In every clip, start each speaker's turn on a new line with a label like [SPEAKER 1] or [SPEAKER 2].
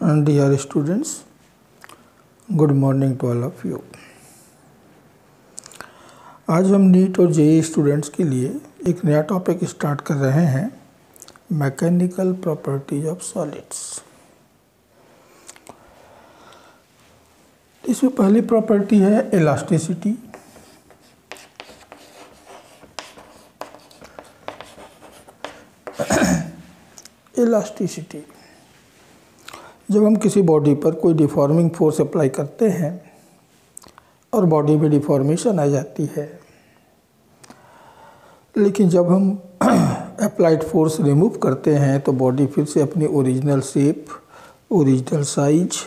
[SPEAKER 1] Dear students, good morning to all of you. आज हम NEET और जेईई स्टूडेंट्स के लिए एक नया टॉपिक स्टार्ट कर रहे हैं, मैकेनिकल प्रॉपर्टीज ऑफ सॉलिड्स। इसमें पहली प्रॉपर्टी है इलास्टिसिटी। इलास्टिसिटी, जब हम किसी बॉडी पर कोई डिफॉर्मिंग फोर्स अप्लाई करते हैं और बॉडी में डिफॉर्मेशन आ जाती है, लेकिन जब हम अप्लाइड फोर्स रिमूव करते हैं तो बॉडी फिर से अपनी ओरिजिनल शेप, ओरिजिनल साइज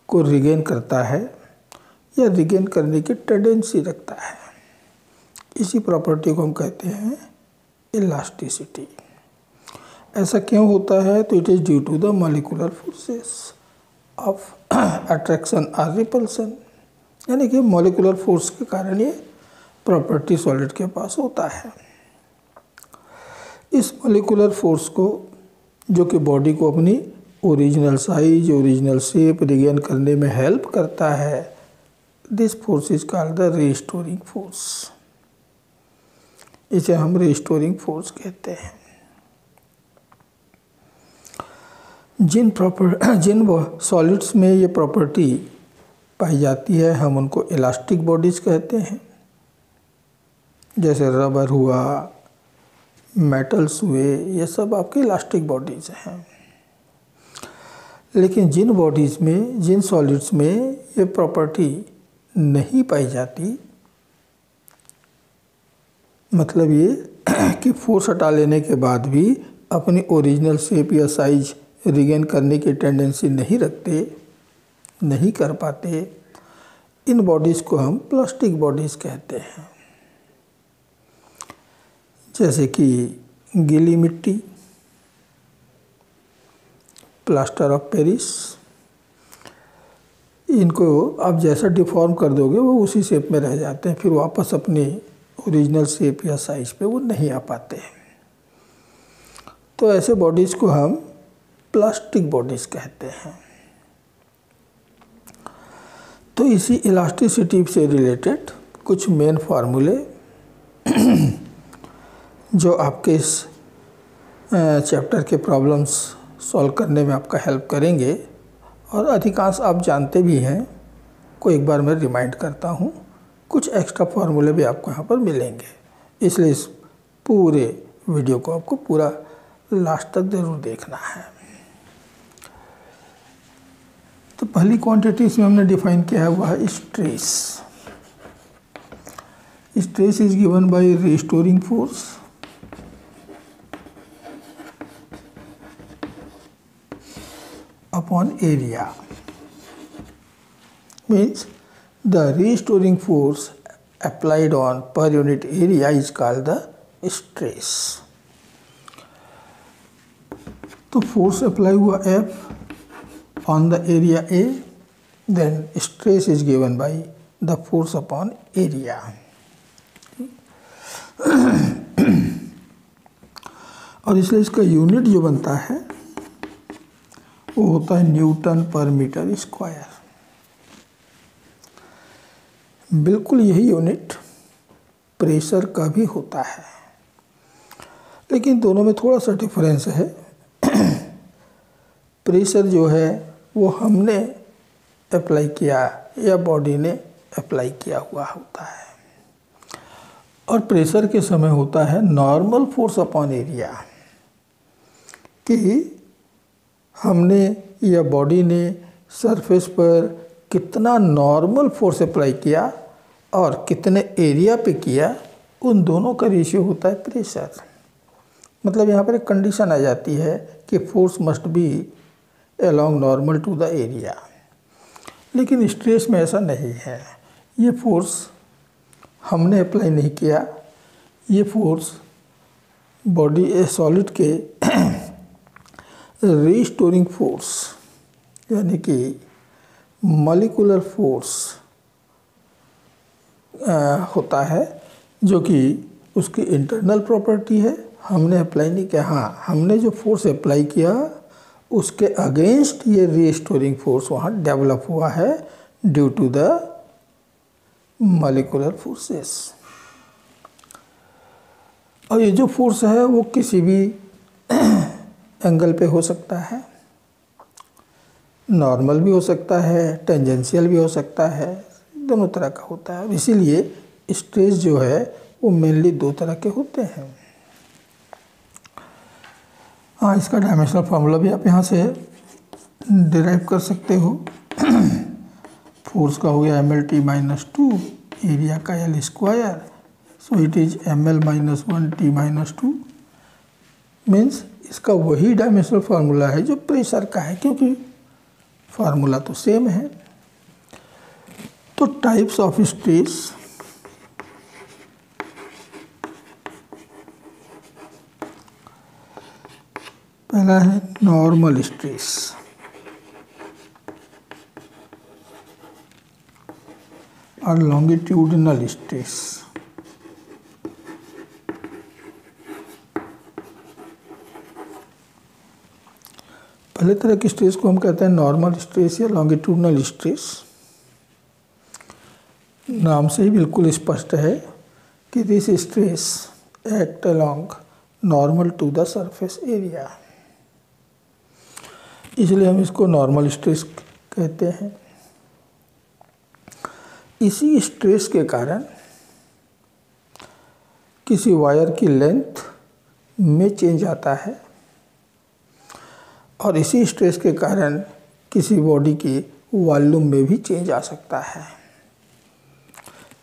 [SPEAKER 1] को रिगेन करता है या रिगेन करने की टेंडेंसी रखता है। इसी प्रॉपर्टी को हम कहते हैं इलास्टिसिटी। ऐसा क्यों होता है? तो it is due to the molecular forces of attraction और रिपल्सन, यानी कि मॉलिक्यूलर फोर्स के कारण ये प्रॉपर्टी सॉलिड के पास होता है। इस मॉलिक्यूलर फोर्स को, जो कि बॉडी को अपनी original size, original shape regain करने में हेल्प करता है, this force is called the restoring force. इसे हम रीस्टोरिंग फोर्स कहते हैं। जिन सॉलिड्स में ये प्रॉपर्टी पाई जाती है, हम उनको इलास्टिक बॉडीज कहते हैं। जैसे रबर हुआ, मेटल्स हुए, ये सब आपके इलास्टिक बॉडीज हैं। लेकिन जिन सॉलिड्स में ये प्रॉपर्टी नहीं पाई जाती, मतलब ये कि फोर्स हटा लेने के बाद भी अपनी ओरिजिनल शेप या साइज रिगेन करने की टेंडेंसी नहीं कर पाते, इन बॉडीज़ को हम प्लास्टिक बॉडीज़ कहते हैं। जैसे कि गीली मिट्टी, प्लास्टर ऑफ पेरिस, इनको आप जैसा डिफॉर्म कर दोगे वो उसी शेप में रह जाते हैं, फिर वापस अपनी ओरिजिनल शेप या साइज पे वो नहीं आ पाते। तो ऐसे बॉडीज़ को हम प्लास्टिक बॉडीज़ कहते हैं। तो इसी इलास्टिसिटी से रिलेटेड कुछ मेन फार्मूले जो आपके इस चैप्टर के प्रॉब्लम्स सॉल्व करने में आपका हेल्प करेंगे, और अधिकांश आप जानते भी हैं, को एक बार मैं रिमाइंड करता हूँ। कुछ एक्स्ट्रा फार्मूले भी आपको यहाँ पर मिलेंगे, इसलिए इस पूरे वीडियो को आपको पूरा लास्ट तक ज़रूर देखना है। तो पहली क्वांटिटी इसमें हमने डिफाइन किया हुआ है stress. Stress is given bye restoring force upon area. Means the restoring force applied on per unit area is called the stress. तो फोर्स अप्लाई हुआ F on the area A, then stress is given by the force upon area. और इसलिए इसका unit जो बनता है वो होता है न्यूटन पर मीटर स्क्वायर। बिल्कुल यही यूनिट प्रेशर का भी होता है, लेकिन दोनों में थोड़ा सा डिफरेंस है। प्रेशर जो है वो हमने अप्लाई किया या बॉडी ने अप्लाई किया हुआ होता है, और प्रेशर के समय होता है नॉर्मल फोर्स अपॉन एरिया, कि हमने या बॉडी ने सरफेस पर कितना नॉर्मल फोर्स अप्लाई किया और कितने एरिया पे किया, उन दोनों का रेशियो होता है प्रेशर। मतलब यहाँ पर एक कंडीशन आ जाती है कि force must be along normal to the area. लेकिन स्ट्रेस में ऐसा नहीं है। ये फोर्स हमने अप्लाई नहीं किया, ये फोर्स बॉडी सॉलिड के रीस्टोरिंग फोर्स, यानी कि मॉलिक्यूलर फोर्स होता है, जो कि उसकी इंटरनल प्रॉपर्टी है। हमने अप्लाई नहीं किया। हाँ, हमने जो फोर्स अप्लाई किया उसके अगेंस्ट ये रीस्टोरिंग फोर्स वहाँ डेवलप हुआ है due to the molecular forces. और ये जो फोर्स है वो किसी भी एंगल पे हो सकता है, नॉर्मल भी हो सकता है, टेंजेंशियल भी हो सकता है, दोनों तरह का होता है। इसीलिए स्ट्रेस जो है वो मेनली दो तरह के होते हैं। हाँ, इसका डायमेंशनल फार्मूला भी आप यहाँ से डिराइव कर सकते हो। फोर्स का हो गया ml - 2, एरिया का L square, so it is ml - 1 t - 2 means इसका वही डायमेंशनल फार्मूला है जो प्रेशर का है, क्योंकि फार्मूला तो सेम है। तो टाइप्स ऑफ स्ट्रेस, पहला है नॉर्मल स्ट्रेस। और लॉन्गिट्यूडिनल स्ट्रेस। पहले तरह की स्ट्रेस को हम कहते हैं नॉर्मल स्ट्रेस या लॉन्गिट्यूडिनल स्ट्रेस। नाम से ही बिल्कुल स्पष्ट है कि this stress act along normal to the surface area, इसलिए हम इसको नॉर्मल स्ट्रेस कहते हैं। इसी स्ट्रेस के कारण किसी वायर की लेंथ में चेंज आता है और इसी स्ट्रेस के कारण किसी बॉडी की वॉल्यूम में भी चेंज आ सकता है।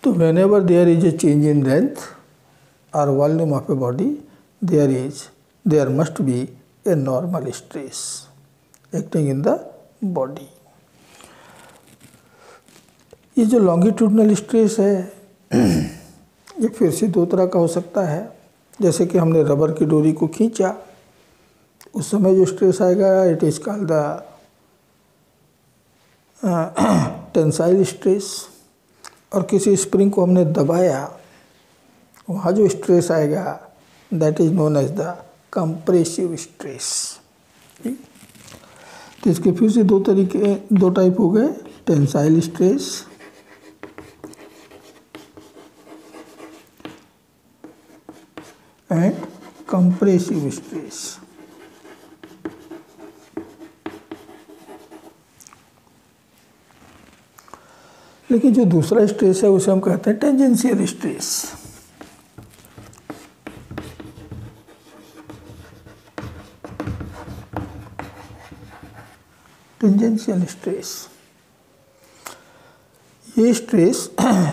[SPEAKER 1] तो whenever there is a change in length और volume of a body, there must be a normal stress acting in the body. ये जो लॉन्गिट्यूडिनल स्ट्रेस है ये फिर से दो तरह का हो सकता है। जैसे कि हमने रबर की डोरी को खींचा, उस समय जो स्ट्रेस आएगा it is called the tensile stress. और किसी स्प्रिंग को हमने दबाया, वहाँ जो स्ट्रेस आएगा that is known as the compressive stress. तो इसके फिर से दो टाइप हो गए, tensile stress and compressive stress. लेकिन जो दूसरा स्ट्रेस है उसे हम कहते हैं टेंजेंशियल स्ट्रेस। टेंजेंशियल स्ट्रेस, ये स्ट्रेस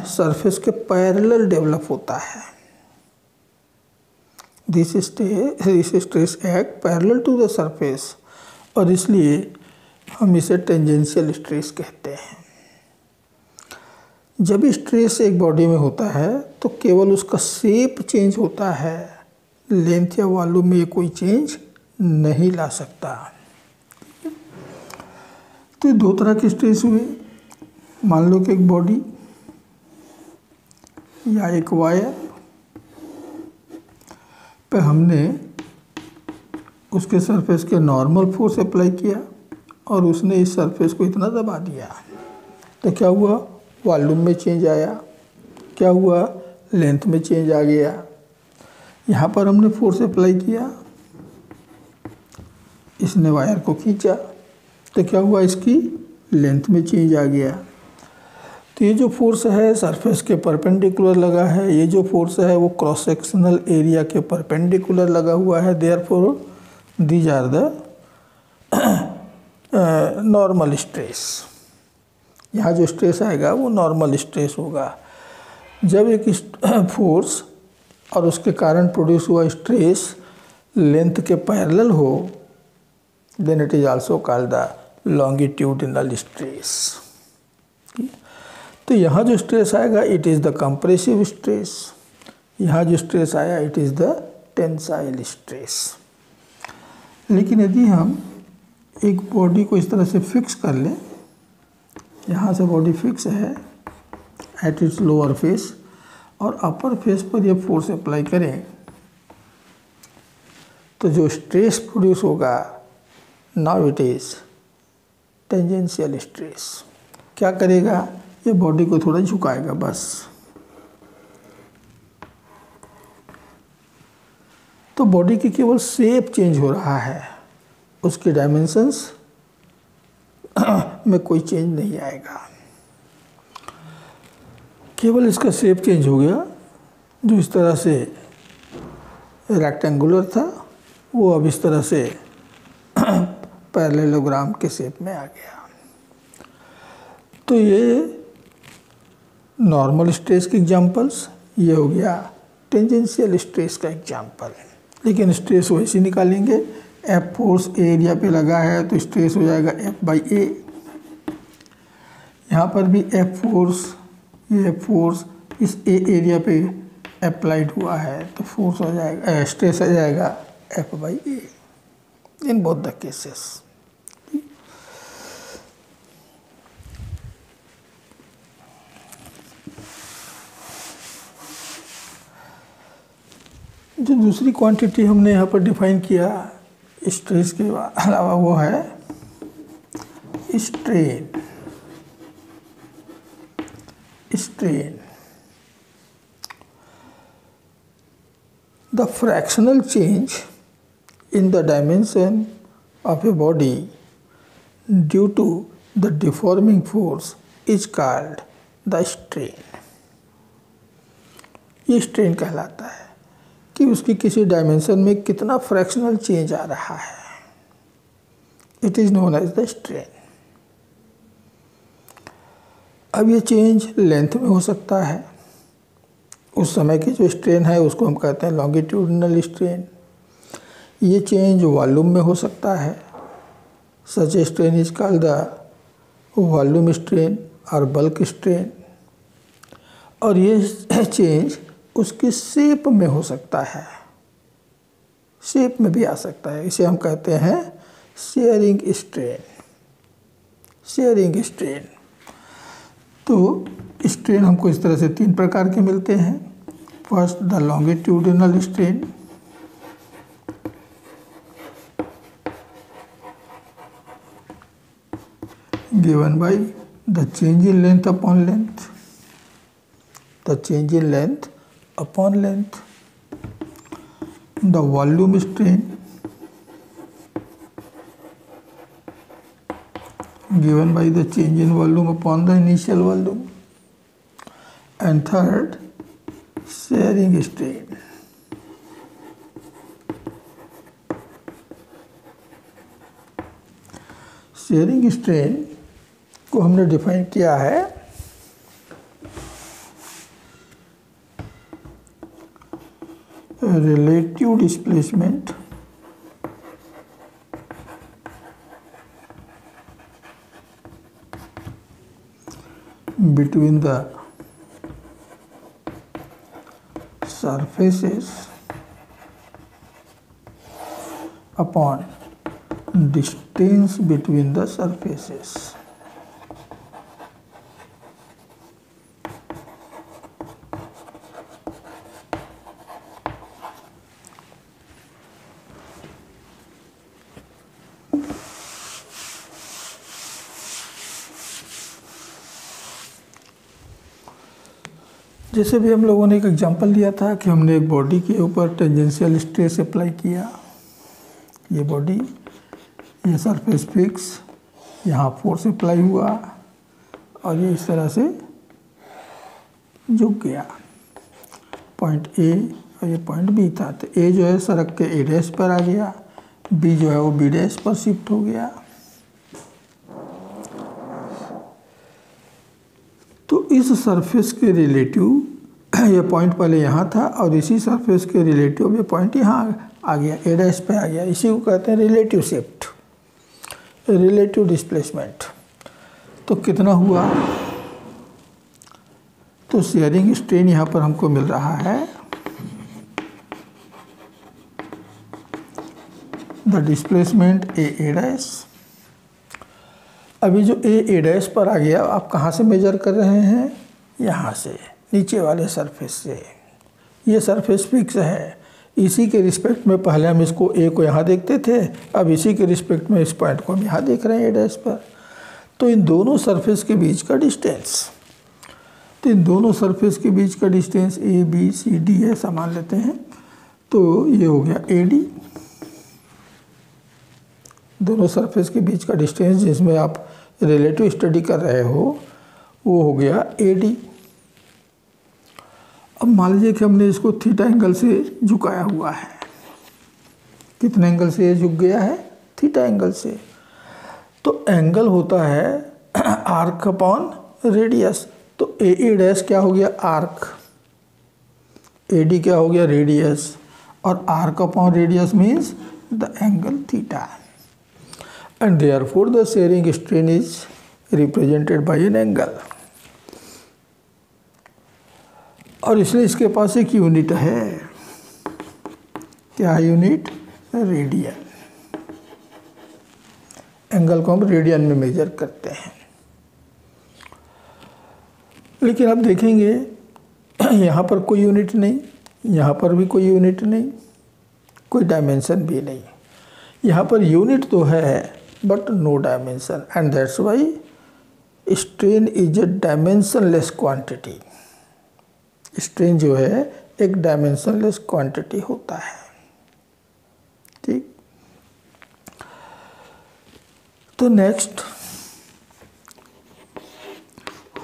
[SPEAKER 1] सरफेस के पैरेलल डेवलप होता है। This stress act parallel to the surface, और इसलिए हम इसे टेंजेंशियल स्ट्रेस कहते हैं। जब स्ट्रेस एक बॉडी में होता है तो केवल उसका शेप चेंज होता है, लेंथ या वॉल्यूम में कोई चेंज नहीं ला सकता। तो दो तरह के स्ट्रेस हुए। मान लो कि एक बॉडी या एक वायर पे हमने उसके सरफेस के नॉर्मल फोर्स अप्लाई किया और उसने इस सरफेस को इतना दबा दिया, तो क्या हुआ, वॉल्यूम में चेंज आया। क्या हुआ, लेंथ में चेंज आ गया। यहाँ पर हमने फोर्स अप्लाई किया, इसने वायर को खींचा, तो क्या हुआ, इसकी लेंथ में चेंज आ गया। तो ये जो फोर्स है सरफेस के परपेंडिकुलर लगा है, ये जो फोर्स है वो क्रॉस सेक्शनल एरिया के परपेंडिकुलर लगा हुआ है। Therefore these are the normal stress. यहाँ जो स्ट्रेस आएगा वो नॉर्मल स्ट्रेस होगा। जब एक फोर्स और उसके कारण प्रोड्यूस हुआ स्ट्रेस लेंथ के पैरेलल हो, then it is also called the longitudinal stress. तो यहाँ जो स्ट्रेस आएगा it is the compressive stress, यहाँ जो स्ट्रेस आया it is the tensile stress. लेकिन यदि हम एक बॉडी को इस तरह से फिक्स कर लें, यहाँ से बॉडी फिक्स है एट इट्स लोअर फेस और अपर फेस पर ये फोर्स अप्लाई करें, तो जो स्ट्रेस प्रोड्यूस होगा now it is tangential stress. क्या करेगा, ये बॉडी को थोड़ा झुकाएगा बस। तो बॉडी की केवल शेप चेंज हो रहा है, उसके डायमेंशंस में कोई चेंज नहीं आएगा, केवल इसका शेप चेंज हो गया। जो इस तरह से रेक्टेंगुलर था वो अब इस तरह से पैरेललोग्राम के शेप में आ गया। तो ये नॉर्मल स्ट्रेस के एग्जांपल्स, ये हो गया टेंजेंशियल स्ट्रेस का एग्जांपल। लेकिन स्ट्रेस वैसे निकालेंगे, एफ फोर्स ए एरिया पे लगा है तो स्ट्रेस हो जाएगा एफ बाई ए। यहाँ पर भी एफ फोर्स, ये फोर्स इस ए एरिया पे अप्लाइड हुआ है तो फोर्स हो जाएगा, स्ट्रेस आ जाएगा F by A in both the cases. जो दूसरी क्वांटिटी हमने यहाँ पर डिफाइन किया स्ट्रेस के अलावा वो है strain. Strain the fractional change in the dimension of a body due to the deforming force is called the strain। ये स्ट्रेन कहलाता है कि उसकी किसी डायमेंशन में कितना फ्रैक्शनल चेंज आ रहा है, it is known as the strain. अब ये चेंज लेंथ में हो सकता है, उस समय की जो स्ट्रेन है उसको हम कहते हैं लॉन्गिट्यूडिनल स्ट्रेन। ये चेंज वॉल्यूम में हो सकता है, such strain is called the volume strain और बल्क स्ट्रेन। और ये चेंज उसकी शेप में हो सकता है, शेप में भी आ सकता है, इसे हम कहते हैं शेयरिंग स्ट्रेन। शेयरिंग स्ट्रेन, तो स्ट्रेन हमको इस तरह से तीन प्रकार के मिलते हैं। First the longitudinal strain, given by the change in length upon length, the change in length upon length, the volume strain given by the change in volume upon the initial volume, and third shearing strain। Sharing strain को हमने define किया है relative displacement between the surfaces upon distance between the surfaces। जैसे भी हम लोगों ने एक एग्जांपल लिया था कि हमने एक बॉडी के ऊपर टेंजेंशियल स्ट्रेस अप्लाई किया, ये बॉडी, ये सरफेस फिक्स, यहाँ फोर्स अप्लाई हुआ और ये इस तरह से झुक गया। पॉइंट ए और ये पॉइंट बी था, तो ए जो है सड़क के ए डैश पर आ गया, बी जो है वो बी डैश पर शिफ्ट हो गया। तो इस सरफेस के रिलेटिव ये पॉइंट पहले यहाँ था और इसी सरफेस के रिलेटिव ये पॉइंट यहाँ आ गया, ए डैश पे आ गया, इसी को कहते हैं रिलेटिव शिफ्ट, रिलेटिव डिस्प्लेसमेंट। तो कितना हुआ, तो शेयरिंग स्ट्रेन यहाँ पर हमको मिल रहा है द डिस्प्लेसमेंट ए डैश। अभी जो ए डैश पर आ गया, आप कहाँ से मेजर कर रहे हैं, यहाँ से नीचे वाले सरफेस से। ये सरफेस फिक्स है, इसी के रिस्पेक्ट में पहले हम इसको ए को यहाँ देखते थे, अब इसी के रिस्पेक्ट में इस पॉइंट को हम यहाँ देख रहे हैं ए डैश पर। तो इन दोनों सरफेस के बीच का डिस्टेंस, तो इन दोनों सरफेस के बीच का distance A B C D ऐसा मान लेते हैं। तो ये हो गया ए डी, दोनों सरफेस के बीच का डिस्टेंस जिसमें आप रिलेटिव स्टडी कर रहे हो वो हो गया ए डी। अब मान लीजिए कि हमने इसको थीटा एंगल से झुकाया हुआ है। कितने एंगल से ये झुक गया है? थीटा एंगल से। तो एंगल होता है आर्क अपॉन रेडियस। तो ए डैश क्या हो गया? आर्क। ए डी क्या हो गया? रेडियस। और arc upon radius means the angle theta. And therefore the sharing strain is represented by an angle. और इसलिए इसके पास एक यूनिट है। क्या यूनिट? रेडियन। एंगल को हम रेडियन में मेजर करते हैं। लेकिन अब देखेंगे यहाँ पर कोई यूनिट नहीं, यहाँ पर भी कोई यूनिट नहीं, कोई डायमेंशन भी नहीं। यहाँ पर यूनिट तो है but no dimension, and that's why strain is a dimensionless quantity. Strain जो है एक डायमेंशनलेस क्वांटिटी होता है। ठीक। तो next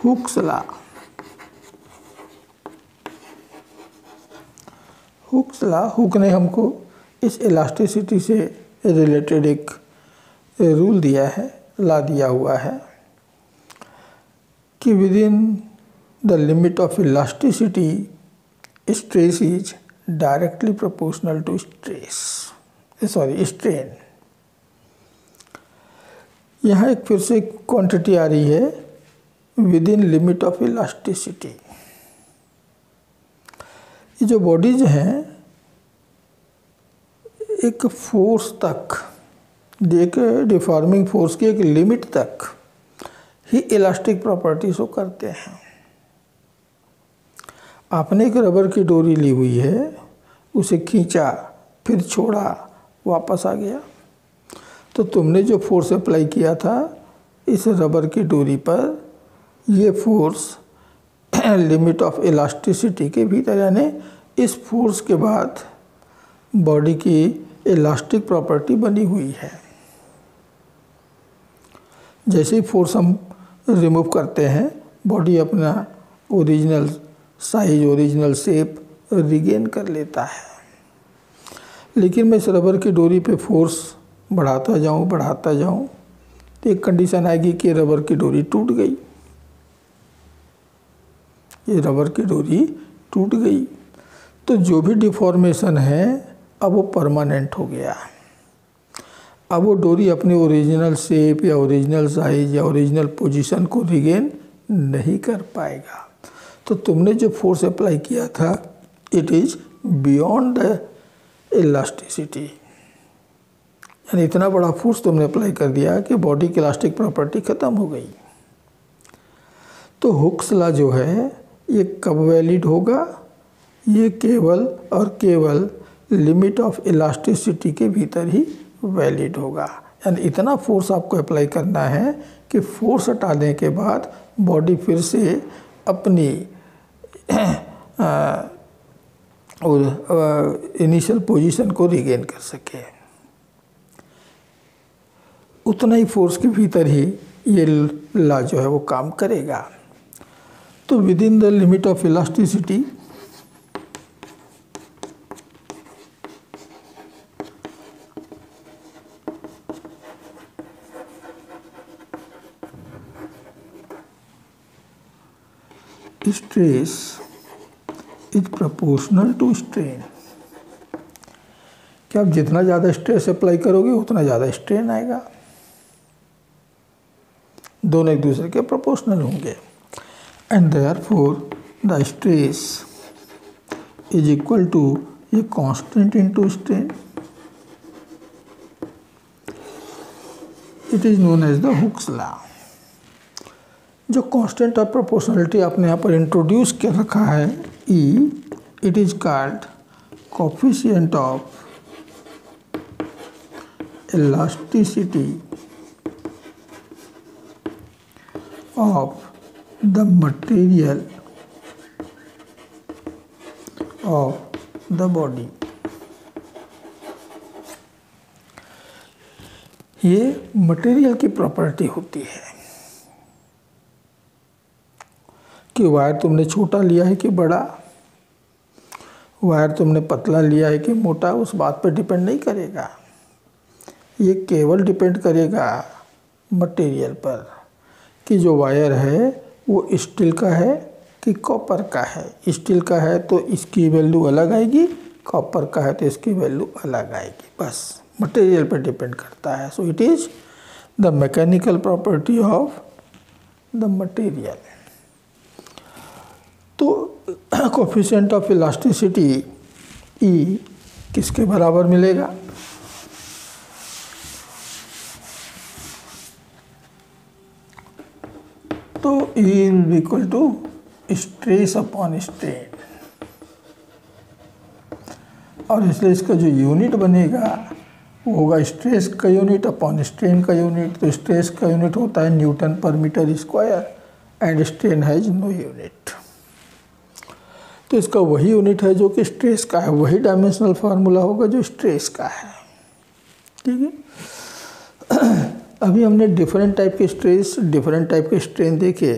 [SPEAKER 1] Hooke's law. Hooke's law, Hooke ने हमको इस इलास्टिसिटी से रिलेटेड एक रूल दिया है, लॉ दिया हुआ है कि within the limit of elasticity stress is directly proportional to strain. यहाँ एक फिर से क्वांटिटी आ रही है within limit of elasticity. ये जो बॉडीज हैं एक फोर्स तक, एक डिफॉर्मिंग फोर्स की एक लिमिट तक ही इलास्टिक प्रॉपर्टीज को करते हैं। आपने एक रबर की डोरी ली हुई है, उसे खींचा, फिर छोड़ा, वापस आ गया, तो तुमने जो फोर्स अप्लाई किया था इस रबर की डोरी पर, ये फोर्स लिमिट ऑफ इलास्टिसिटी के भीतर, यानी इस फोर्स के बाद बॉडी की इलास्टिक प्रॉपर्टी बनी हुई है। जैसे ही फोर्स हम रिमूव करते हैं, बॉडी अपना original size, original shape regain कर लेता है। लेकिन मैं इस रबर की डोरी पे फोर्स बढ़ाता जाऊं तो एक कंडीशन आएगी कि रबर की डोरी टूट गई। ये रबर की डोरी टूट गई तो जो भी डिफॉर्मेशन है अब वो परमानेंट हो गया। अब वो डोरी अपनी ओरिजिनल शेप या ओरिजिनल साइज या ओरिजिनल पोजीशन को रिगेन नहीं कर पाएगा। तो तुमने जो फोर्स अप्लाई किया था it is beyond the elasticity, यानी इतना बड़ा फोर्स तुमने अप्लाई कर दिया कि बॉडी की इलास्टिक प्रॉपर्टी ख़त्म हो गई। तो हुक्स लॉ जो है ये कब वैलिड होगा? ये केवल और केवल लिमिट ऑफ इलास्टिसिटी के भीतर ही वैलिड होगा। यानी इतना फोर्स आपको अप्लाई करना है कि फोर्स हटाने के बाद बॉडी फिर से अपनी इनिशियल पोजीशन को रिगेन कर सके। उतना ही फोर्स के भीतर ही ये लॉ जो है वो काम करेगा। तो within the limit of elasticity stress is proportional to strain. कि आप जितना ज़्यादा स्ट्रेस अप्लाई करोगे उतना ज़्यादा स्ट्रेन आएगा। दोनों एक दूसरे के प्रोपोर्शनल होंगे। And therefore the stress is equal to a constant into strain. It is known as the Hooke's law. जो कांस्टेंट ऑफ प्रोपोर्शनलिटी आपने यहाँ पर इंट्रोड्यूस कर रखा है E, it is called coefficient of elasticity of the material of the body। ये material की property होती है कि वायर तुमने छोटा लिया है कि बड़ा, वायर तुमने पतला लिया है कि मोटा, उस बात पर डिपेंड नहीं करेगा। ये केवल डिपेंड करेगा मटेरियल पर कि जो वायर है वो स्टील का है कि कॉपर का है। स्टील का है तो इसकी वैल्यू अलग आएगी, कॉपर का है तो इसकी वैल्यू अलग आएगी। बस मटेरियल पर डिपेंड करता है। So it is the mechanical property of the material. तो कोफिशिएंट ऑफ इलास्टिसिटी ई किसके बराबर मिलेगा? तो E will be equal to stress upon strain, और इसलिए इसका जो यूनिट बनेगा वो होगा स्ट्रेस का यूनिट अपॉन स्ट्रेन का यूनिट। तो स्ट्रेस का यूनिट होता है न्यूटन पर metre square and strain has no unit. तो इसका वही यूनिट है जो कि स्ट्रेस का है, वही डायमेंशनल फार्मूला होगा जो स्ट्रेस का है। ठीक है। अभी हमने डिफरेंट टाइप के स्ट्रेस, डिफरेंट टाइप के स्ट्रेन देखे,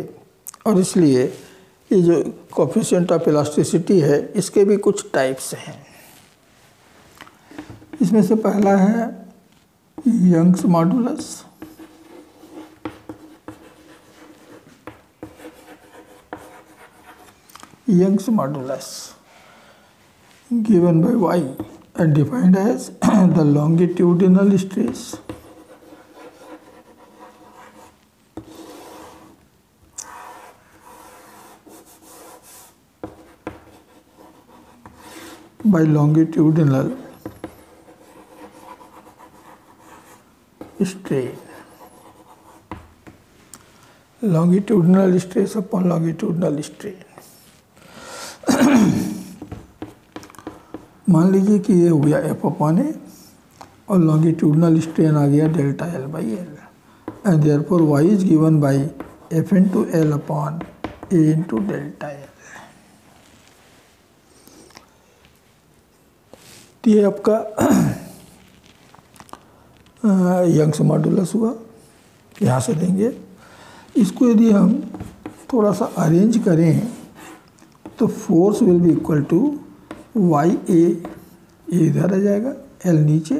[SPEAKER 1] और इसलिए ये जो कोफिशिएंट ऑफ इलास्टिसिटी है इसके भी कुछ टाइप्स हैं। इसमें से पहला है Young's modulus. Young's modulus given by y and defined as the longitudinal stress by longitudinal strain, longitudinal stress upon longitudinal strain। मान लीजिए कि ये हो गया एफ अपॉन ए और लॉन्गिट्यूडनल स्ट्रेन आ गया delta L by L, and therefore Y is given by F into L upon A into delta L. तो ये आपका यंग्स मॉडुलस हुआ, यहाँ से देंगे। इसको यदि हम थोड़ा सा अरेंज करें तो force will be equal to Y A, इधर आ जाएगा, एल नीचे,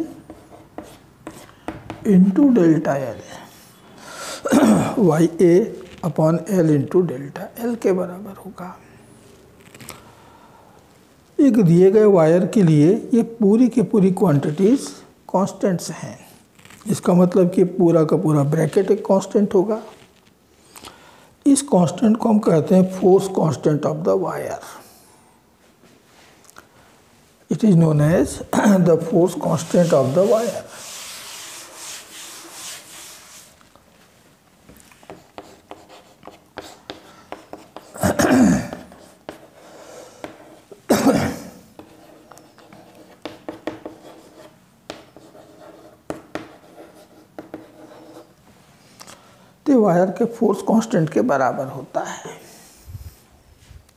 [SPEAKER 1] into delta L, Y A upon L into delta L के बराबर होगा। एक दिए गए वायर के लिए ये पूरी की पूरी क्वांटिटीज कांस्टेंट्स हैं। इसका मतलब कि पूरा का पूरा ब्रैकेट एक कांस्टेंट होगा। इस कांस्टेंट को हम कहते हैं force constant of the wire. It is known as the force constant of the wire. तो वायर के फोर्स कांस्टेंट के बराबर होता है,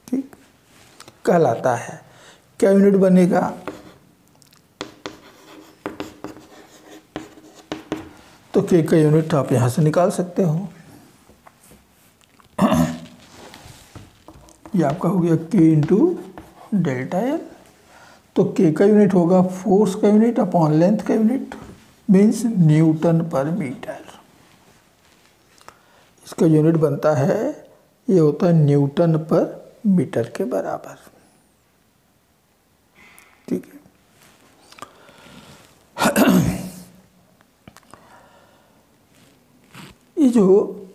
[SPEAKER 1] ठीक, कहलाता है। क्या यूनिट बनेगा? तो के का यूनिट आप यहां से निकाल सकते हो। ये आपका हो गया के इंटू डेल्टा एल। तो के का यूनिट होगा फोर्स का यूनिट अपॉन लेंथ का यूनिट, मीन्स न्यूटन पर मीटर। इसका यूनिट बनता है, ये होता है न्यूटन पर मीटर के बराबर, ठीक है। ये जो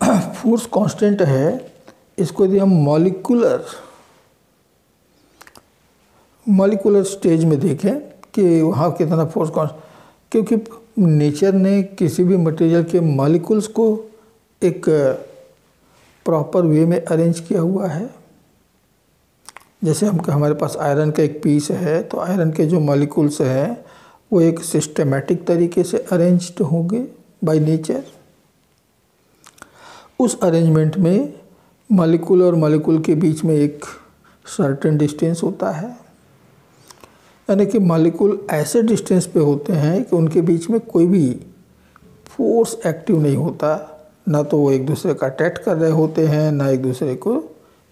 [SPEAKER 1] फोर्स कांस्टेंट है इसको यदि हम मॉलिक्यूलर स्टेज में देखें कि वहाँ कितना फोर्स कांस्टेंट, क्योंकि नेचर ने किसी भी मटेरियल के मॉलिक्यूल्स को एक प्रॉपर वे में अरेंज किया हुआ है, जैसे हमारे पास आयरन का एक पीस है, तो आयरन के जो मॉलिक्यूल्स हैं वो एक सिस्टेमेटिक तरीके से अरेंज्ड होंगे बाय नेचर। उस अरेंजमेंट में मॉलिक्यूल और मॉलिक्यूल के बीच में एक सर्टेन डिस्टेंस होता है, यानी कि मॉलिक्यूल ऐसे डिस्टेंस पे होते हैं कि उनके बीच में कोई भी फोर्स एक्टिव नहीं होता, ना तो वो एक दूसरे का अट्रैक्ट कर रहे होते हैं, ना एक दूसरे को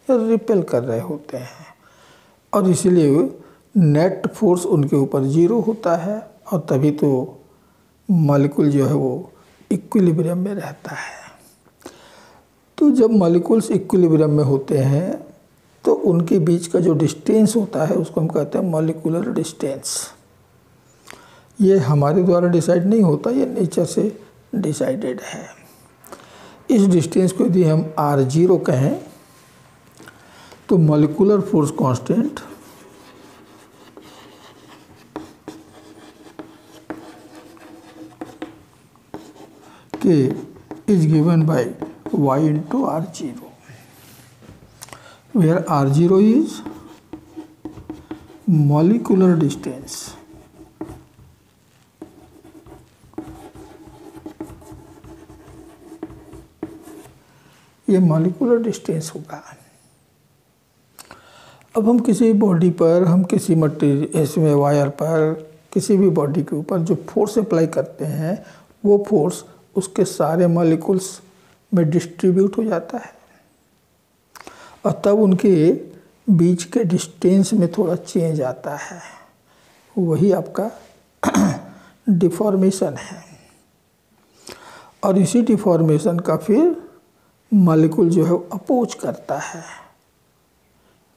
[SPEAKER 1] रिपेल कर रहे होते हैं, और इसीलिए नेट फोर्स उनके ऊपर 0 होता है, और तभी तो मॉलिक्यूल जो है वो इक्विलिब्रियम में रहता है। तो जब मॉलिक्यूल्स इक्विलिब्रियम में होते हैं तो उनके बीच का जो डिस्टेंस होता है उसको हम कहते हैं मॉलिक्यूलर डिस्टेंस। ये हमारे द्वारा डिसाइड नहीं होता, ये नेचर से डिसाइडेड है। इस डिस्टेंस को यदि हम r0 कहें तो molecular force constant K is given by y into r0, where r0 is molecular distance ये मॉलिक्यूलर डिस्टेंस होगा। अब हम किसी बॉडी पर, हम किसी मटेरियल इसमें वायर पर, किसी भी बॉडी के ऊपर जो फोर्स अप्लाई करते हैं वो फोर्स उसके सारे मॉलिक्यूल्स में डिस्ट्रीब्यूट हो जाता है, और तब उनके बीच के डिस्टेंस में थोड़ा चेंज आता है, वही आपका डिफॉर्मेशन है। और इसी डिफॉर्मेशन का फिर मॉलिक्यूल जो है अपोज करता है,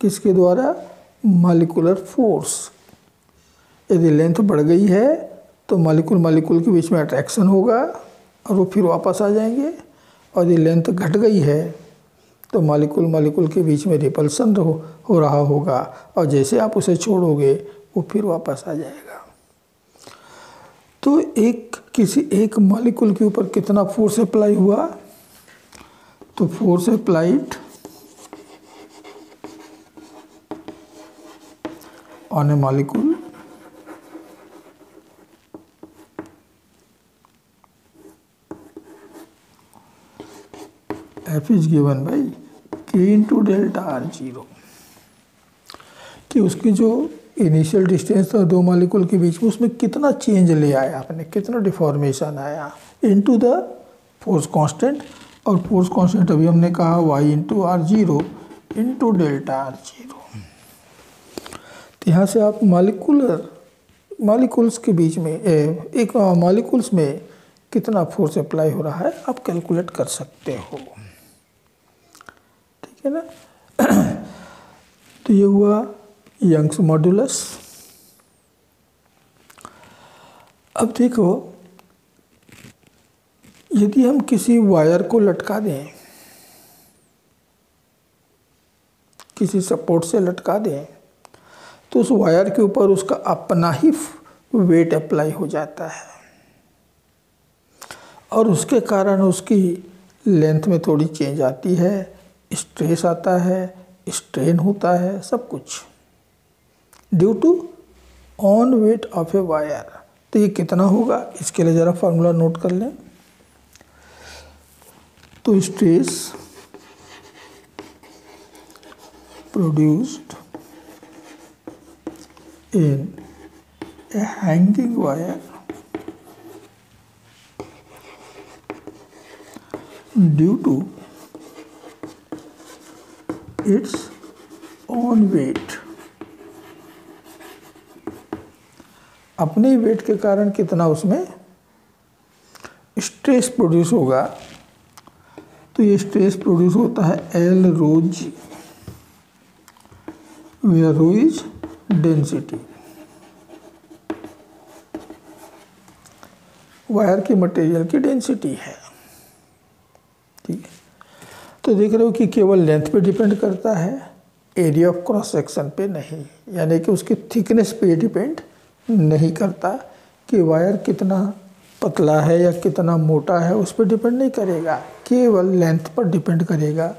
[SPEAKER 1] किसके द्वारा? Molecular force. यदि लेंथ बढ़ गई है तो मॉलिक्यूल के बीच में अट्रैक्शन होगा और वो फिर वापस आ जाएंगे, और यदि लेंथ घट गई है तो मॉलिक्यूल के बीच में रिपल्सन हो रहा होगा, और जैसे आप उसे छोड़ोगे वो फिर वापस आ जाएगा। तो किसी एक मॉलिक्यूल के ऊपर कितना फोर्स अप्लाई हुआ? तो force applied on A molecule F is given by K into delta R0, कि उसकी जो इनिशियल डिस्टेंस था दो मॉलिक्यूल के बीच में उसमें कितना चेंज ले आया आपने, कितना डिफॉर्मेशन आया, इनटू द फोर्स कांस्टेंट। और फोर्स कांस्टेंट अभी हमने कहा y into R0 into delta R0। तो यहाँ से आप मॉलिक्यूल्स के बीच में एक मॉलिक्यूल्स में कितना फोर्स अप्लाई हो रहा है आप कैलकुलेट कर सकते हो, ठीक है ना। तो ये हुआ यंग्स मॉड्यूलस। अब देखो, यदि हम किसी वायर को लटका दें, किसी सपोर्ट से लटका दें, तो उस वायर के ऊपर उसका अपना ही वेट अप्लाई हो जाता है, और उसके कारण उसकी लेंथ में थोड़ी चेंज आती है, स्ट्रेस आता है, स्ट्रेन होता है, सब कुछ due to own weight of a wire. तो ये कितना होगा, इसके लिए ज़रा फार्मूला नोट कर लें। तो stress produced in a hanging wire due to its own weight, अपने वेट के कारण कितना उसमें स्ट्रेस प्रोड्यूस होगा। तो ये स्ट्रेस प्रोड्यूस होता है L rho G, where rho is density, wire की मटेरियल की डेंसिटी है, ठीक है। तो देख रहे हो कि केवल लेंथ पे डिपेंड करता है, एरिया ऑफ क्रॉस सेक्शन पे नहीं, यानी कि उसकी थिकनेस पे डिपेंड नहीं करता कि वायर कितना पतला है या कितना मोटा है, उस पर डिपेंड नहीं करेगा, केवल लेंथ पर डिपेंड करेगा।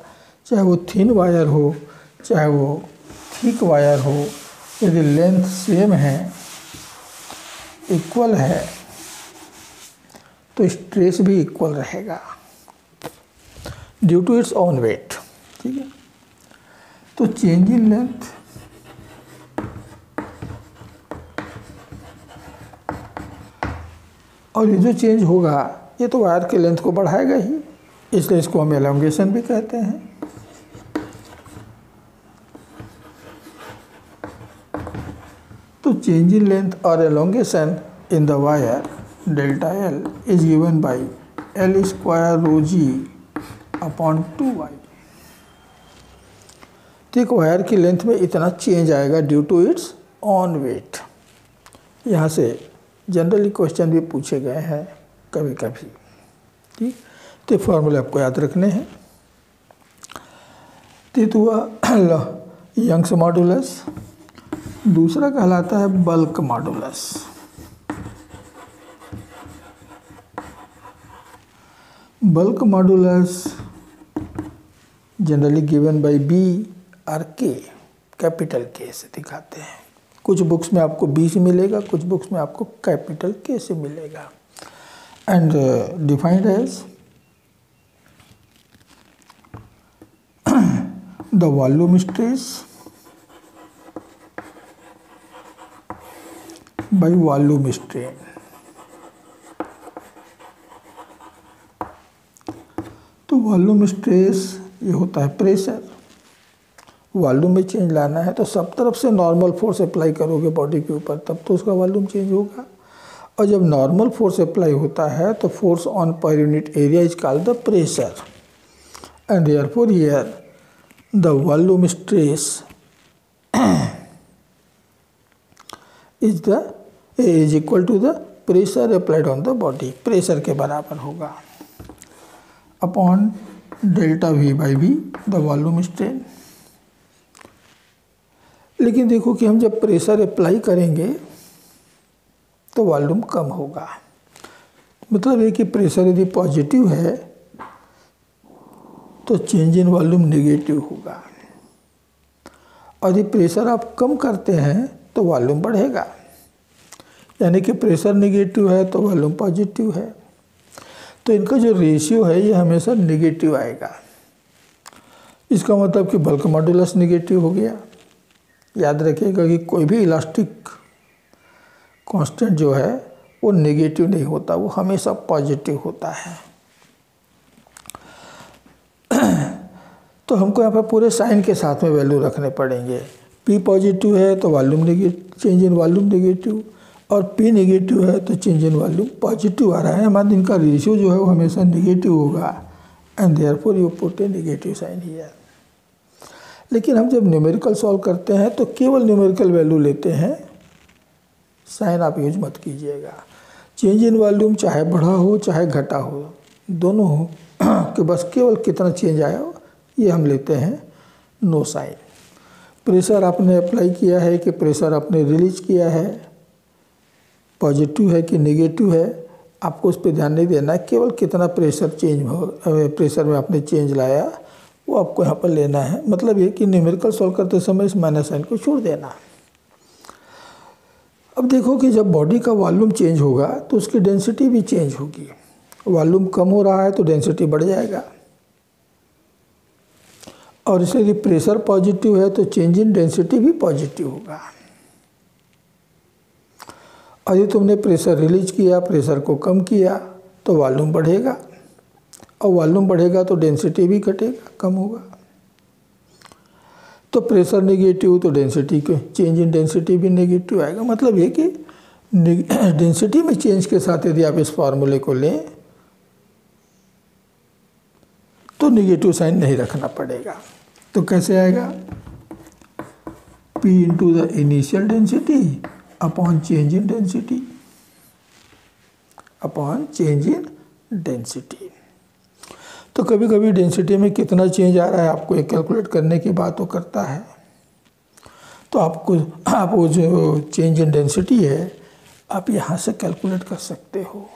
[SPEAKER 1] चाहे वो थिन वायर हो, चाहे वो थिक वायर हो, यदि लेंथ सेम है, इक्वल है, तो स्ट्रेस भी इक्वल रहेगा due to its own weight. ठीक है, तो चेंज इन लेंथ और ये जो चेंज होगा ये तो वायर के लेंथ को बढ़ाएगा ही, इसलिए इसको हम एलोंगेशन भी कहते हैं। तो चेंज इन लेंथ और elongation in the wire delta L is given by L square rho G upon 2y। तो एक वायर की लेंथ में इतना चेंज आएगा due to its own weight. यहाँ से जनरली क्वेश्चन भी पूछे गए हैं कभी कभी। ठीक, तो फॉर्मूले आपको याद रखने हैं। तो हुआ यंग्स मॉडुलस, दूसरा कहलाता है bulk modulus. Bulk modulus generally given by B और के, कैपिटल के से दिखाते हैं। कुछ बुक्स में आपको बी से मिलेगा, कुछ बुक्स में आपको कैपिटल के से मिलेगा। And defined as the volume stress by volume strain. तो वॉल्यूम स्ट्रेस ये होता है प्रेशर। वॉल्यूम में चेंज लाना है तो सब तरफ से नॉर्मल फोर्स अप्लाई करोगे बॉडी के ऊपर, तब तो उसका वॉल्यूम चेंज होगा। और जब नॉर्मल फोर्स अप्लाई होता है तो force on per unit area is called the pressure, and therefore here the volume stress is equal to the pressure applied on the body. Pressure के बराबर होगा upon delta V by V the volume strain. लेकिन देखो कि हम जब pressure apply करेंगे तो वॉल्यूम कम होगा। मतलब ये कि प्रेशर यदि पॉजिटिव है तो चेंज इन वॉल्यूम नेगेटिव होगा, और यदि प्रेशर आप कम करते हैं तो वॉल्यूम बढ़ेगा। यानी कि प्रेशर नेगेटिव है तो वॉल्यूम पॉजिटिव है, तो इनका जो रेशियो है ये हमेशा नेगेटिव आएगा। इसका मतलब कि बल्क मॉडुलस नेगेटिव हो गया। याद रखिएगा कि कोई भी इलास्टिक कांस्टेंट जो है वो नेगेटिव नहीं होता, वो हमेशा पॉजिटिव होता है। तो हमको यहाँ पर पूरे साइन के साथ में वैल्यू रखने पड़ेंगे। P पॉजिटिव है तो volume negative, change in volume negative, और P नेगेटिव है तो चेंज इन वॉल्यूम पॉजिटिव आ रहा है। हमारे इनका रेशियो जो है वो हमेशा नेगेटिव होगा, and therefore you put a negative sign here. लेकिन हम जब न्यूमेरिकल सॉल्व करते हैं तो केवल न्यूमेरिकल वैल्यू लेते हैं, साइन आप यूज मत कीजिएगा। चेंज इन वॉल्यूम चाहे बढ़ा हो चाहे घटा हो, दोनों हो कि बस केवल कितना चेंज आया हो ये हम लेते हैं, नो साइन। प्रेशर आपने अप्लाई किया है कि प्रेशर आपने रिलीज किया है, पॉजिटिव है कि नेगेटिव है, आपको उस पर ध्यान नहीं देना है। केवल कितना प्रेशर चेंज हो, प्रेशर में आपने चेंज लाया वो आपको यहाँ पर लेना है। मतलब ये कि न्यूमेरिकल सॉल्व करते समय इस माइनस साइन को छोड़ देना। अब देखो कि जब बॉडी का वॉल्यूम चेंज होगा तो उसकी डेंसिटी भी चेंज होगी। वॉल्यूम कम हो रहा है तो डेंसिटी बढ़ जाएगा, और इसलिए यदि प्रेशर पॉजिटिव है तो चेंज इन डेंसिटी भी पॉजिटिव होगा। और यदि तुमने प्रेशर रिलीज किया, प्रेशर को कम किया, तो वॉल्यूम बढ़ेगा, और वॉल्यूम बढ़ेगा तो डेंसिटी भी घटेगा, कम होगा। तो प्रेशर नेगेटिव तो डेंसिटी के चेंज इन डेंसिटी भी नेगेटिव आएगा। मतलब ये कि डेंसिटी में चेंज के साथ यदि आप इस फॉर्मूले को लें तो नेगेटिव साइन नहीं रखना पड़ेगा। तो कैसे आएगा? P into the initial density upon change in density, upon change in density. तो कभी कभी डेंसिटी में कितना चेंज आ रहा है आपको एक कैलकुलेट करने की बात वो करता है। तो आप वो जो चेंज इन डेंसिटी है आप यहाँ से कैलकुलेट कर सकते हो।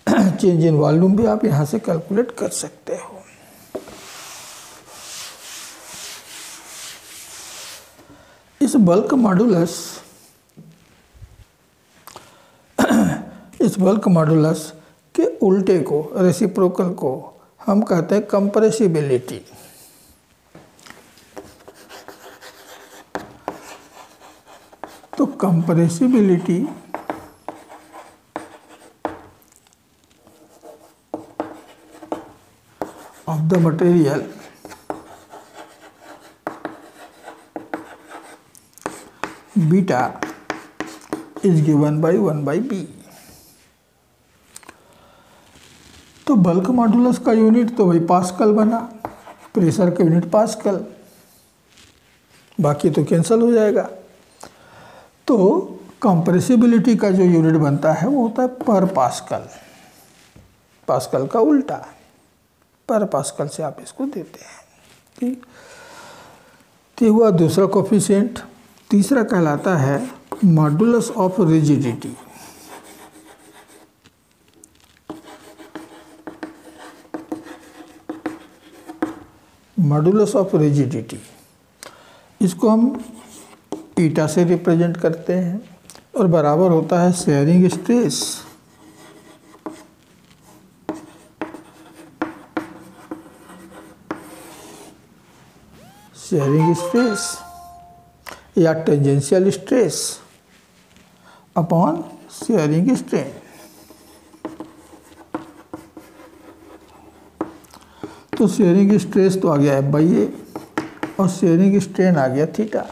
[SPEAKER 1] चेंज इन वॉल्यूम भी आप यहाँ से कैलकुलेट कर सकते हो। इस बल्क मॉडुलस के उल्टे को, रेसिप्रोकल को हम कहते हैं कंप्रेसिबिलिटी। तो compressibility of the material beta is given by 1/b। तो बल्क मॉडुलस का यूनिट तो भाई पास्कल बना, प्रेशर का यूनिट पास्कल, बाकी तो कैंसिल हो जाएगा। तो कंप्रेसिबिलिटी का जो यूनिट बनता है वो होता है पर पास्कल, पास्कल का उल्टा, पर पास्कल से आप इसको देते हैं। ठीक, तो हुआ दूसरा कोफिशिएंट। तीसरा कहलाता है modulus of rigidity. Modulus of rigidity, इसको हम ईटा से रिप्रेजेंट करते हैं और बराबर होता है शेयरिंग स्ट्रेस या tangential stress upon sharing strain. तो शेयरिंग स्ट्रेस तो आ गया है बाई ए और शेयरिंग स्ट्रेन आ गया थीटा।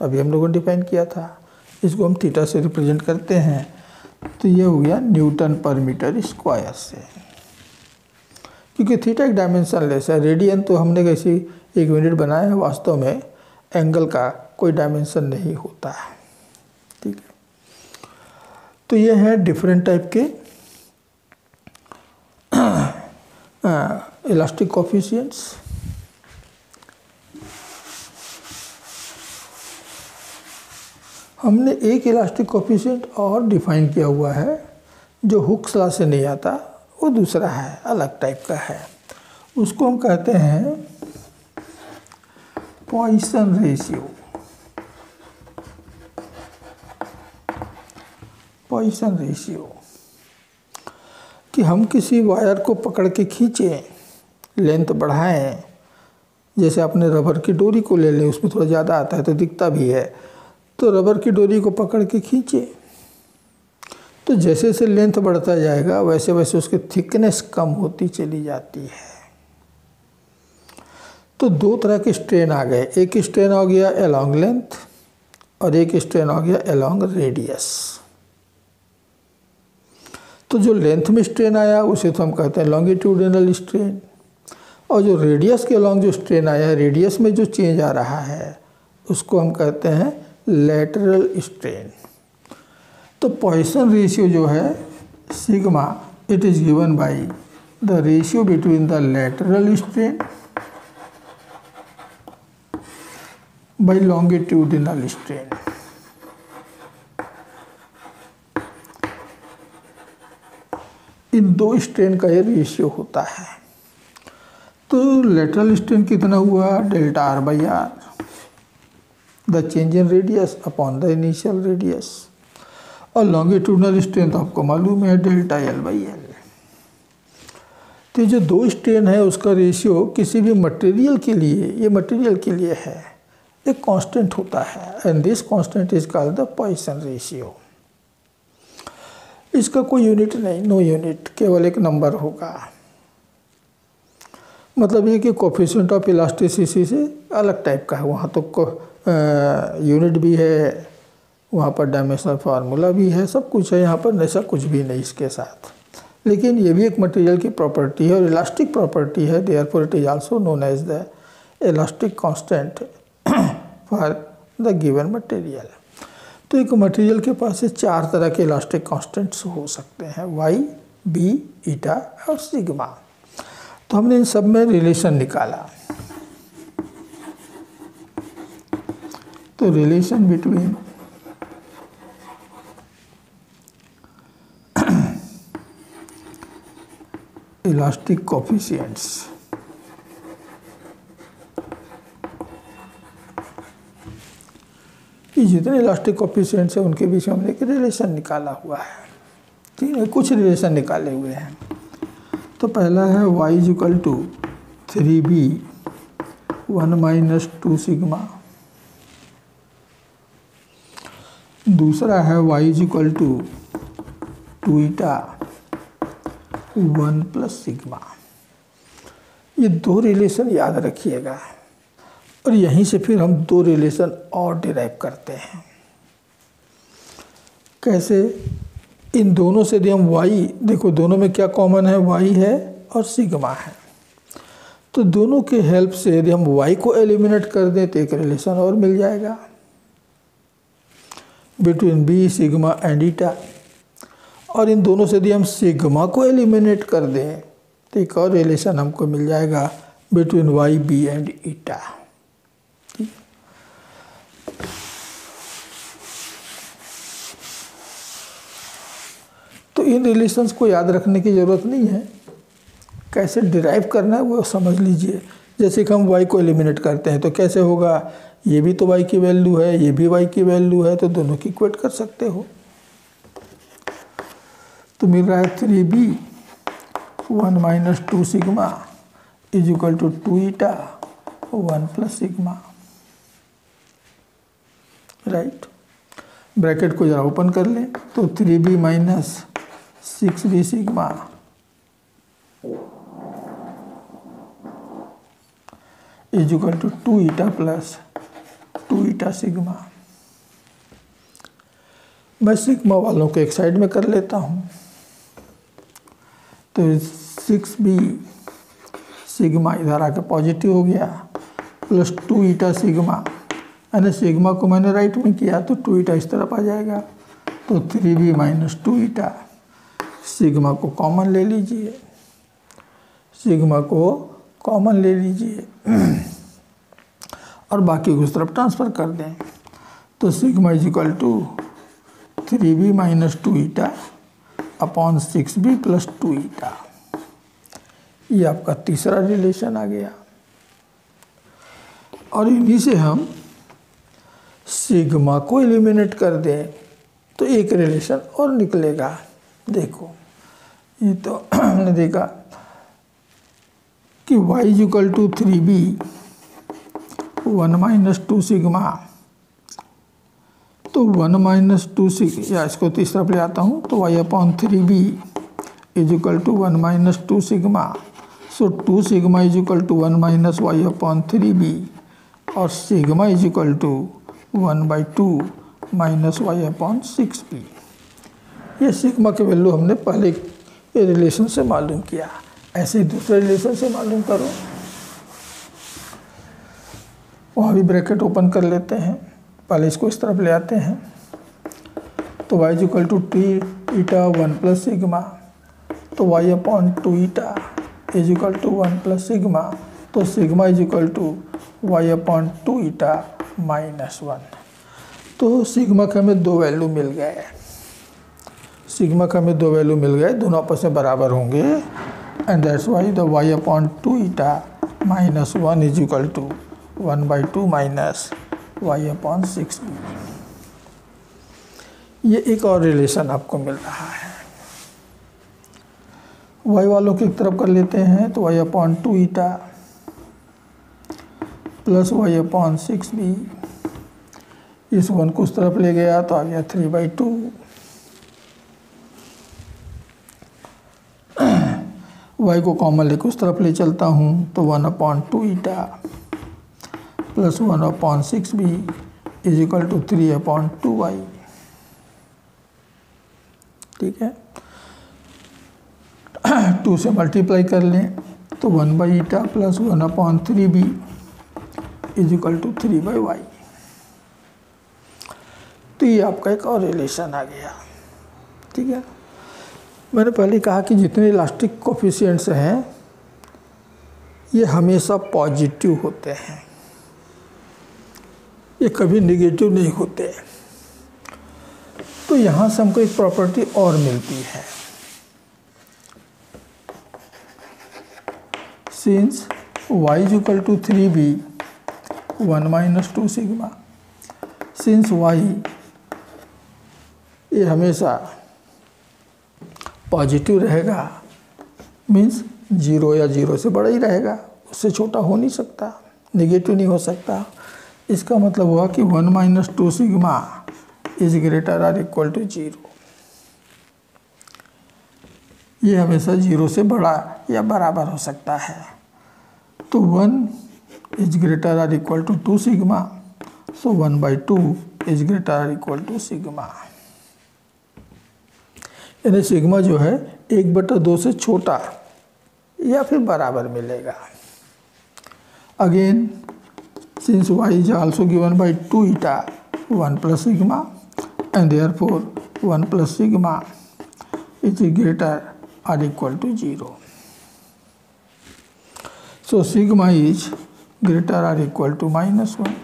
[SPEAKER 1] अभी हम लोगों ने डिफाइन किया था, इसको हम थीटा से रिप्रेजेंट करते हैं। तो ये हो गया न्यूटन पर मीटर स्क्वायर से, क्योंकि थीटा एक डायमेंशनलेस है। रेडियन तो हमने कैसी एक यूनिट बनाया है, वास्तव में एंगल का कोई डायमेंशन नहीं होता है। ठीक है, तो ये है डिफरेंट टाइप के इलास्टिक कोफिशिएंट्स। हमने एक इलास्टिक कोफिशिएंट और डिफाइन किया हुआ है जो हुक्स लॉ से नहीं आता, वो दूसरा है, अलग टाइप का है। उसको हम कहते हैं पॉइसन रेशियो। पॉइसन रेशियो कि हम किसी वायर को पकड़ के खींचें, लेंथ बढ़ाएं, जैसे आपने रबर की डोरी को ले लें, उसमें थोड़ा ज़्यादा आता है तो दिखता भी है। तो रबर की डोरी को पकड़ के खींचे, तो जैसे जैसे लेंथ बढ़ता जाएगा वैसे वैसे उसकी थिकनेस कम होती चली जाती है। तो दो तरह के स्ट्रेन आ गए, एक स्ट्रेन आ गया अलोंग लेंथ और एक स्ट्रेन आ गया अलोंग रेडियस। तो जो लेंथ में स्ट्रेन आया उसे तो हम कहते हैं लॉन्गिट्यूडिनल स्ट्रेन, और जो रेडियस के अलोंग जो स्ट्रेन आया है, रेडियस में जो चेंज आ रहा है, उसको हम कहते हैं लैटरल स्ट्रेन। तो पॉइसन रेशियो जो है sigma, it is given by the ratio between the lateral strain by longitudinal strain. इन दो स्ट्रेन का ये रेशियो होता है। तो लैटरल स्ट्रेन कितना हुआ, delta R by R, the change in radius upon the initial radius. और लॉन्गिट्यूडनल स्ट्रेन तो आपको मालूम है, डेल्टा एल बाई एल। तो जो दो स्ट्रेन है उसका रेशियो किसी भी मटेरियल के लिए, ये मटेरियल के लिए है, एक कांस्टेंट होता है, and this constant is called the Poisson ratio. इसका कोई यूनिट नहीं, नो यूनिट, केवल एक नंबर होगा। मतलब ये कि कोफिशिएंट ऑफ इलास्टिसिटी से अलग टाइप का है, वहाँ तो यूनिट भी है, वहाँ पर डायमेंशनल फार्मूला भी है, सब कुछ है। यहाँ पर ऐसा कुछ भी नहीं इसके साथ। लेकिन ये भी एक मटेरियल की प्रॉपर्टी है और इलास्टिक प्रॉपर्टी है, therefore it is also known as the elastic constant for the given material. तो एक मटेरियल के पास से चार तरह के इलास्टिक कांस्टेंट्स हो सकते हैं, वाई, बी, ईटा और सिग्मा। तो हमने इन सब में रिलेशन निकाला। तो रिलेशन बिटवीन इलास्टिक कोफिशिएंट्स कि जितने इलास्टिक कोएफिशिएंट्स हैं उनके बीच में हमने एक रिलेशन निकाला हुआ है। ठीक है, कुछ रिलेशन निकाले हुए हैं। तो पहला है y equal to 3b 1 - 2 sigma. दूसरा है y equal to 2 eta 1 plus sigma. ये दो रिलेशन याद रखिएगा और यहीं से फिर हम दो रिलेशन और डिराइव करते हैं। कैसे? इन दोनों से यदि हम y, देखो दोनों में क्या कॉमन है, y है और सिग्मा है। तो दोनों के हेल्प से यदि हम y को एलिमिनेट कर दें तो एक रिलेशन और मिल जाएगा बिटवीन b सिग्मा एंड ईटा। और इन दोनों से यदि हम सिग्मा को एलिमिनेट कर दें तो एक और रिलेशन हमको मिल जाएगा बिटवीन y b एंड ईटा। तो इन रिलेशंस को याद रखने की ज़रूरत नहीं है, कैसे डिराइव करना है वो समझ लीजिए। जैसे कि हम y को एलिमिनेट करते हैं तो कैसे होगा, ये भी तो y की वैल्यू है, ये भी y की वैल्यू है, तो दोनों की इक्वेट कर सकते हो। तो मिल रहा है 3b 1 - 2 sigma is equal to 2 eta 1 plus sigma. Right, bracket को जरा ओपन कर लें तो 3b minus 6b sigma is equal to 2 eta plus 2 eta sigma. मैं सिग्मा वालों को एक साइड में कर लेता हूँ। तो 6b सिग्मा इधर आके पॉजिटिव हो गया प्लस 2 ईटा सिग्मा, यानी सिग्मा को मैंने राइट में किया तो 2 ईटा इस तरफ आ जाएगा। तो 3b माइनस 2 ईटा, सिग्मा को कॉमन ले लीजिए, सिग्मा को कॉमन ले लीजिए और बाकी को उस तरफ ट्रांसफ़र कर दें। तो sigma is equal to 3b minus 2 eta upon 6b plus 2 eta. ये आपका तीसरा रिलेशन आ गया। और इन्हीं से हम सिग्मा को एलिमिनेट कर दें तो एक रिलेशन और निकलेगा। देखो ये तो हमने देखा कि y equal to 3b 1 - 2 sigma. तो 1 - 2 सिग्मा, या इसको तीस तरफ ले आता हूँ तो y upon 3b is equal to 1 - 2 sigma. So 2 sigma is equal to 1 - y upon 3b और sigma is equal to 1/2 minus y upon 6b। ये सिग्मा की वैल्यू हमने पहले के रिलेशन से मालूम किया, ऐसे ही दूसरे रिलेशन से मालूम करो। वहाँ भी ब्रैकेट ओपन कर लेते हैं, पहले इसको इस तरफ ले आते हैं। तो y equal to 2 eta 1 plus sigma, तो y upon 2 eta is equal to 1 plus sigma. तो sigma is equal to y upon 2 eta minus 1। तो सिग्मा का हमें दो वैल्यू मिल गए, सिग्मा का हमें दो वैल्यू मिल गए, दोनों आपस में बराबर होंगे and that's why the y upon 2 eta minus 1 is equal to 1/2 minus y upon 6b। ये एक और रिलेशन आपको मिल रहा है। y वालों की तरफ कर लेते हैं तो y upon 2 eta plus y upon 6b। इस 1 को उस तरफ ले गया तो आ गया 3/2। y को कॉमन लेकर उस तरफ ले चलता हूँ तो 1 upon 2 eta plus 1 upon 6b is equal to 3 upon 2y। ठीक है, 2 से मल्टीप्लाई कर लें तो 1/ईटा plus 1 upon 3b is equal to 3/y। तो ये आपका एक और रिलेशन आ गया। ठीक है, मैंने पहले कहा कि जितने इलास्टिक कोएफिशिएंट्स हैं ये हमेशा पॉजिटिव होते हैं, ये कभी नेगेटिव नहीं होते। तो यहाँ से हमको एक प्रॉपर्टी और मिलती है, since y is equal to 3b 1 - 2 sigma. Since Y ये हमेशा पॉजिटिव रहेगा, मीन्स 0 या 0 से बड़ा ही रहेगा, उससे छोटा हो नहीं सकता, नेगेटिव नहीं हो सकता। इसका मतलब हुआ कि 1 minus 2 sigma is greater or equal to 0। ये हमेशा 0 से बड़ा या बराबर हो सकता है। तो 1 is greater or equal to 2 sigma, so 1/2 is greater or equal to sigma. यानी सिग्मा जो है 1/2 से छोटा या फिर बराबर मिलेगा। Again since y is also given by 2 eta 1 plus sigma and therefore 1 plus sigma is greater or equal to 0. So sigma is greater or equal to -1.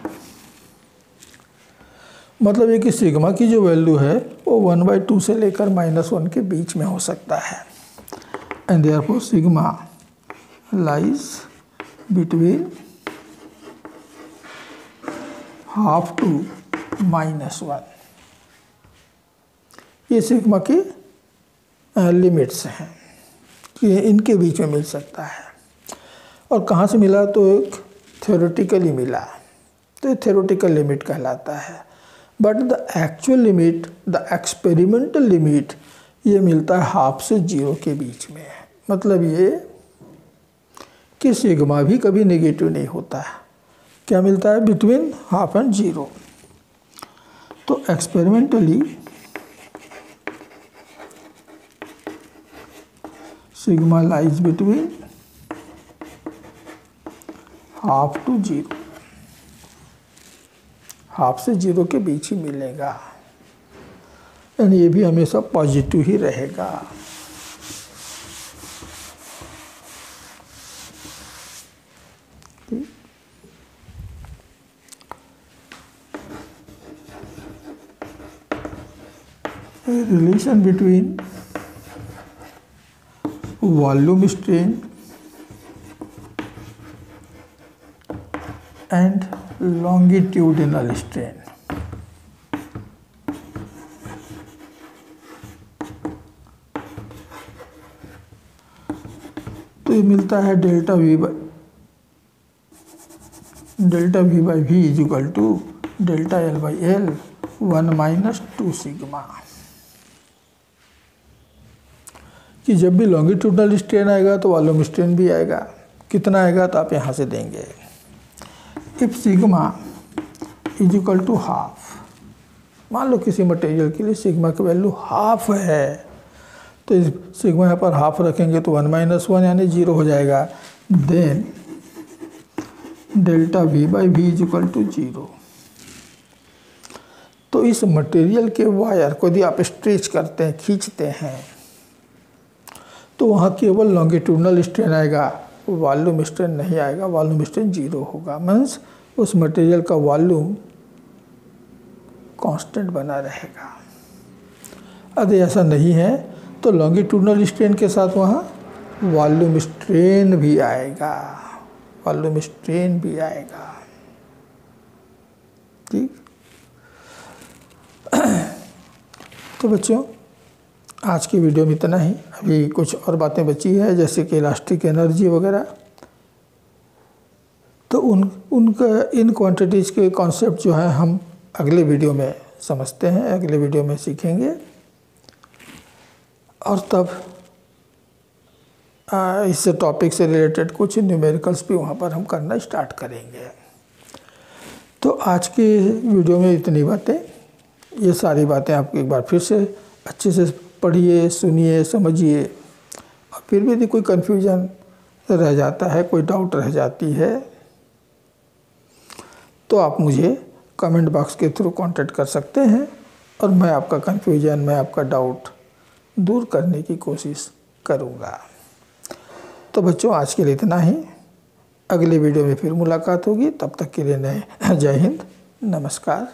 [SPEAKER 1] मतलब ये कि सिग्मा की जो वैल्यू है वो 1/2 से लेकर -1 के बीच में हो सकता है। And therefore sigma lies between ½ to -1। ये सिग्मा की लिमिट्स हैं कि इनके बीच में मिल सकता है। और कहाँ से मिला, तो एक थ्योरेटिकली मिला, तो ये थ्योरेटिकल लिमिट कहलाता है। But the actual limit, the experimental limit, ये मिलता है ½ से 0 के बीच में। मतलब ये कि सिग्मा भी कभी नेगेटिव नहीं होता है। क्या मिलता है, बिटवीन ½ एंड 0। तो experimentally sigma lies between ½ to 0, ½ से 0 के बीच ही मिलेगा। यानी ये भी हमेशा पॉजिटिव ही रहेगा। Relation between volume strain and longitudinal strain. तो ये मिलता है delta V by V is equal to delta L by L 1 minus 2 sigma. कि जब भी लॉन्गिट्यूडनल स्ट्रेन आएगा तो वॉल्यूम स्ट्रेन भी आएगा। कितना आएगा तो आप यहाँ से देंगे। If sigma is equal to ½ मान लो किसी मटेरियल के लिए सिग्मा की वैल्यू ½ है, तो इस सिग्मा यहाँ पर ½ रखेंगे तो 1 माइनस 1 यानी 0 हो जाएगा। Then delta V by V is equal to 0। तो इस मटेरियल के वायर को यदि आप स्ट्रेच करते हैं, खींचते हैं, तो वहाँ केवल लॉन्गिट्यूडनल स्ट्रेन आएगा, वॉल्यूम स्ट्रेन नहीं आएगा। वॉल्यूम स्ट्रेन 0 होगा, मीन्स उस मटेरियल का वॉल्यूम कांस्टेंट बना रहेगा। अगर ऐसा नहीं है तो लॉन्गिट्यूडनल स्ट्रेन के साथ वहाँ वॉल्यूम स्ट्रेन भी आएगा, वॉल्यूम स्ट्रेन भी आएगा। ठीक। तो बच्चों आज की वीडियो में इतना ही। अभी कुछ और बातें बची है जैसे कि इलास्टिक एनर्जी वगैरह, तो इन क्वांटिटीज़ के कॉन्सेप्ट जो है हम अगले वीडियो में समझते हैं, अगले वीडियो में सीखेंगे। और तब इस टॉपिक से रिलेटेड कुछ न्यूमेरिकल्स भी वहाँ पर हम करना स्टार्ट करेंगे। तो आज की वीडियो में इतनी बातें, ये सारी बातें आपको एक बार फिर से अच्छे से पढ़िए, सुनिए, समझिए। और फिर भी यदि कोई कन्फ्यूजन रह जाता है, कोई डाउट रह जाती है, तो आप मुझे कमेंट बॉक्स के थ्रू कांटेक्ट कर सकते हैं और मैं आपका कन्फ्यूजन, मैं आपका डाउट दूर करने की कोशिश करूँगा। तो बच्चों आज के लिए इतना ही। अगले वीडियो में फिर मुलाकात होगी, तब तक के लिए जय हिंद, नमस्कार।